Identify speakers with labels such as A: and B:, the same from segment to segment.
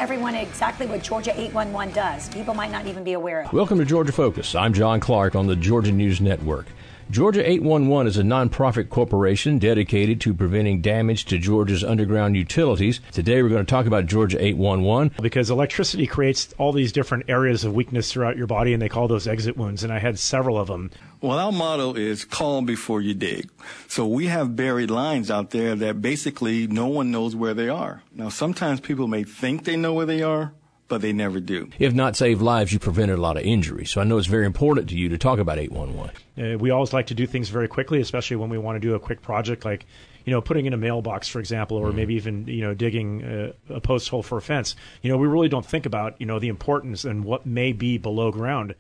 A: everyone exactly what Georgia 811 does. People might not even be aware of it.
B: Welcome to Georgia Focus. I'm John Clark on the Georgia News Network. Georgia 811 is a nonprofit corporation dedicated to preventing damage to Georgia's underground utilities. Today we're going to talk about Georgia 811.
C: Because electricity creates all these different areas of weakness throughout your body, and they call those exit wounds, and I had several of them.
D: Well, our motto is call before you dig. So we have buried lines out there that basically no one knows where they are. Now, sometimes people may think they know where they are, but they never do.
B: If not saved lives, you prevented a lot of injuries. So I know it's very important to you to talk about 811.
C: We always like to do things very quickly, especially when we want to do a quick project like, putting in a mailbox, for example, or maybe even, digging a post hole for a fence. We really don't think about, the importance and what may be below ground.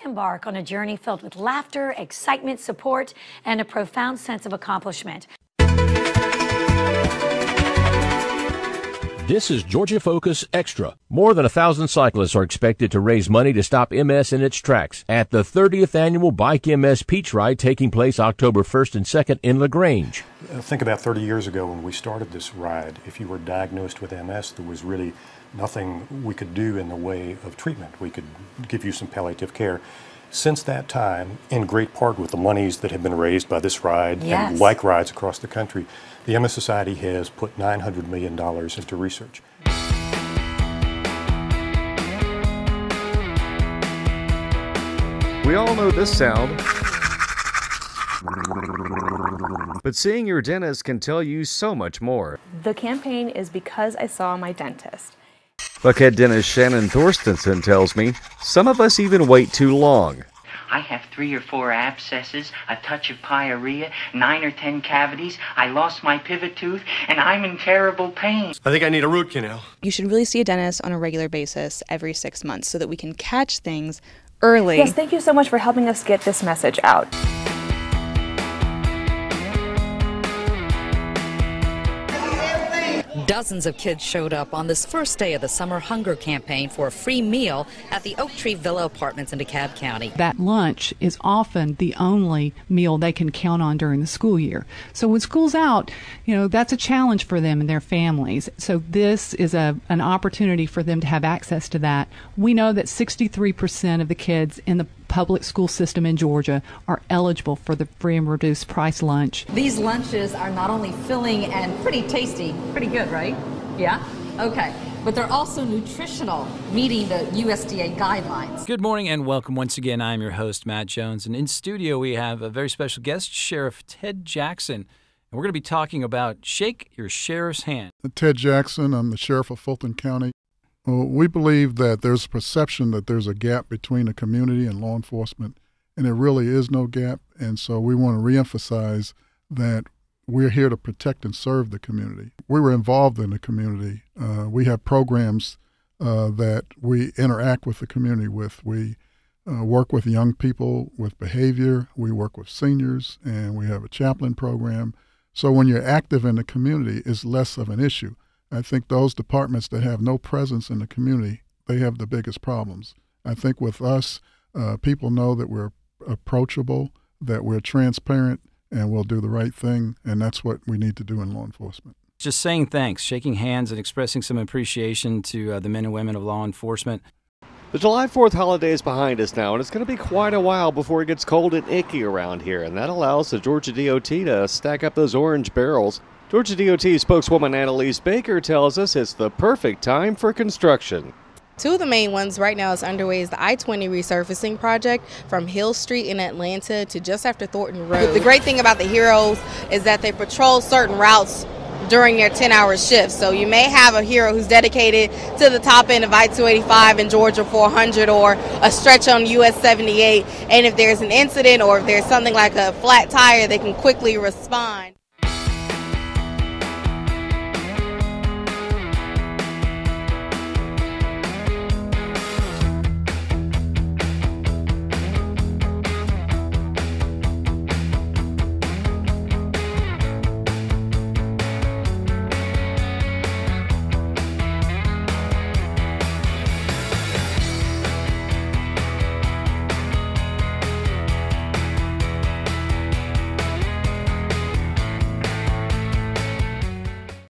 A: Embark on a journey filled with laughter, excitement, support, and a profound sense of accomplishment.
B: This is Georgia Focus Extra. More than 1,000 cyclists are expected to raise money to stop MS in its tracks at the 30th annual Bike MS Peach Ride taking place October 1st and 2nd in LaGrange.
E: Think about 30 years ago when we started this ride. If you were diagnosed with MS, there was really nothing we could do in the way of treatment. We could give you some palliative care. Since that time, in great part with the monies that have been raised by this ride and like rides across the country, the MS Society has put $900 million into research.
F: We all know this sound, but seeing your dentist can tell you so much more.
G: The campaign is because I saw my dentist.
F: Buckhead dentist Shannon Thorstenson tells me some of us even wait too long.
H: I have 3 or 4 abscesses, a touch of pyorrhea, 9 or 10 cavities. I lost my pivot tooth, and I'm in terrible pain.
I: I think I need a root canal.
G: You should really see a dentist on a regular basis every 6 months so that we can catch things early. Yes, thank you so much for helping us get this message out.
J: Dozens of kids showed up on this first day of the summer hunger campaign for a free meal at the Oak Tree Villa Apartments in DeKalb County.
K: That lunch is often the only meal they can count on during the school year. So when school's out, that's a challenge for them and their families. So this is an opportunity for them to have access to that. We know that 63% of the kids in the public school system in Georgia are eligible for the free and reduced price lunch.
J: These lunches are not only filling and pretty tasty, pretty good, right? Yeah? Okay. But they're also nutritional, meeting the USDA guidelines.
L: Good morning and welcome once again. I'm your host, Matt Jones. And in studio, we have a very special guest, Sheriff Ted Jackson. And we're going to be talking about Shake Your Sheriff's Hand.
M: Ted Jackson, I'm the Sheriff of Fulton County. We believe that there's a perception that there's a gap between the community and law enforcement, and there really is no gap. And so we want to reemphasize that we're here to protect and serve the community. We were involved in the community. We have programs that we interact with the community with. We work with young people with behavior. We work with seniors, and we have a chaplain program. So when you're active in the community, it's less of an issue. I think those departments that have no presence in the community, they have the biggest problems. I think with us, people know that we're approachable, that we're transparent, and we'll do the right thing, and that's what we need to do in law enforcement.
L: Just saying thanks, shaking hands, and expressing some appreciation to the men and women of law enforcement.
F: The July 4th holiday is behind us now, and it's going to be quite a while before it gets cold and icky around here, and that allows the Georgia DOT to stack up those orange barrels. Georgia DOT spokeswoman Annalise Baker tells us it's the perfect time for construction.
G: Two of the main ones right now is underway is the I-20 resurfacing project from Hill Street in Atlanta to just after Thornton Road. The great thing about the Heroes is that they patrol certain routes during their 10-hour shifts. So you may have a hero who's dedicated to the top end of I-285 and Georgia 400 or a stretch on US 78. And if there's an incident or if there's something like a flat tire, they can quickly respond.